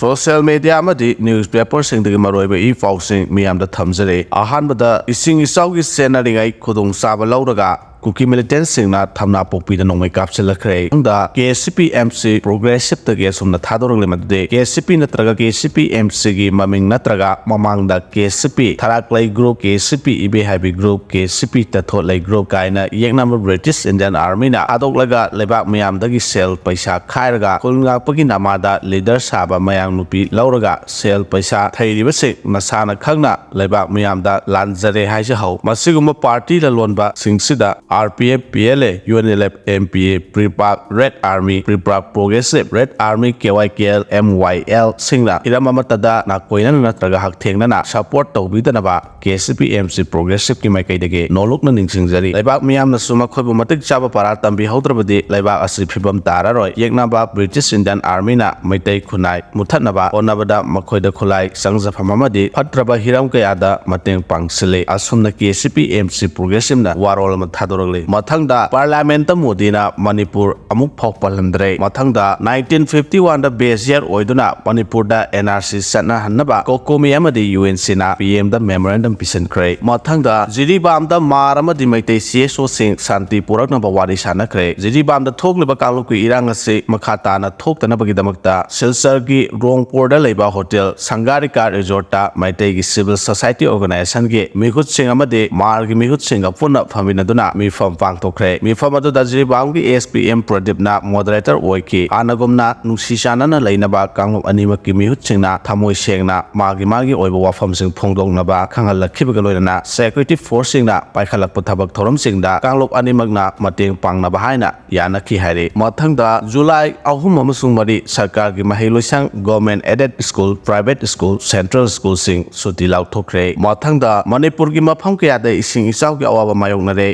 Social media amadi newspaper singdagi maroiba I pausing miyamda thamjare ahanbada ising isaugi senaringai khudung saba lauraga Kuki militant singna thamna pokpi da nongmai Kapsilakhre KCP MC progressive tage sumna thadorang lemade KCP natraga KCP MC gi maming natraga mamangda KCP Thakhre group KCP ibe habi group KCP tathot group kaina yegnam British Indian Army na adoglaga lebak miyamdagi sel paisa khairaga kulnga pagi namada leader saba mayang nupi lauraga sel paisa thairiba se masana khangna lebak miyamda lanjare haise hau masiguma party la lonba singsida RPF PLA UNLF MPA Prepack Red Army Prepack Progressive Red Army KYKL MYL singla iramatada na koina natraga hakthengna na support tawbidanaba KCP MC Progressive ki maikaidage nolok na ningsingjari lebak miyam na suma khoibu matik chaba para tambi haudrabadi lebak asri phibam tararoi yeknaba British Indian Army na Meitei khunai muthatnaba onabada makhoida khulai sangjafamamadi phatraba hiram kayada mateng pangsile asumna KCP MC Progressive na warol ma thador Mathangda Parliament Modina Manipur Amuk Phok Palandre Mathangda 1951 da base year oiduna Manipur da NRC Satna Hanaba Kokomi Amadi UNC na PM da memorandum pisan kre Mathangda Jiribam da Maramadi Meitei CSO sing Santi Purak na bawari sana kre Jiribam da thok liba kangluki irang ase makhata na thok tana bagi damakta Silsar gi Rongpur da leba hotel Sangarika Resort ta Meitei gi Civil Society Organization ge Mihut Singh amade Mar gi Mihut Singh apuna phaminaduna Mifam Pangtokre Mifam adu Dajribam gi SPM Pradip na moderator oiki anagumna nungsishana na lainaba kangop animaki mihut singna thamoi sengna magi oiba wafam sing phongdongnaba khangalakhibaga loina security force singna paikhalakpa thabak thoram singda kanglop animakna mateng pangnaba haina yanakhi haire mathangda July 3 amasung mari sarkar gi mahailoisang government aided school private school central school sing suti lauthokre mathangda Manipur gi mafam kayada ising isau gi awaba mayoknare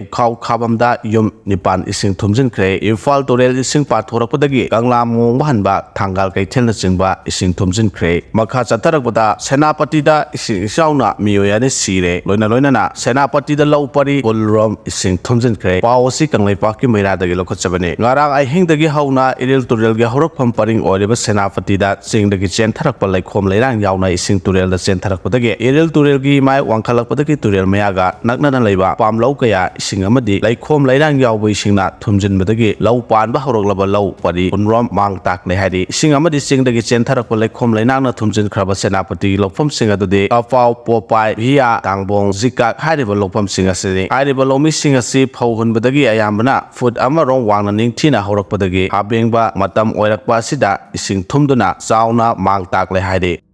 khabamda yum nipan ising thumjin kre Imphal torel ising pathorakpadagi kangla mong bahanba thangal kaithelna chingba ising thumjin kre makha chatarakpada senapati da ising isauna miyoyane sire loina na senapati da laupari bolrom ising thumjin kre pawasi kanglai paki meira dagi lokachabane ngarang ai hingdagi hauna iril torel gi horakpham paring oreba senapati da chingdagi chen tharakpa laikhom leirang yauna ising torel da chen tharakpadagi iril torel gi mai wangkhalakpadagi torel mayaga nakna leiba pamlau kaya ising amadi laikhom leirang yawbai singna thumjinbadagi lau panba horoglaba lau pari unrom mang takne hari ising amadi singdagi chentharakpa laikhom leinangna thumjin khraba senapati lokpham sing adude apau popai hiya tangbong zika hariba lokpham sing asini hariba lomi sing asi phauhunbadagi ayambana food amarong wangna ningthina horakpadagi habengba matam oirakpa sida ising thumduna chauna mang takle hari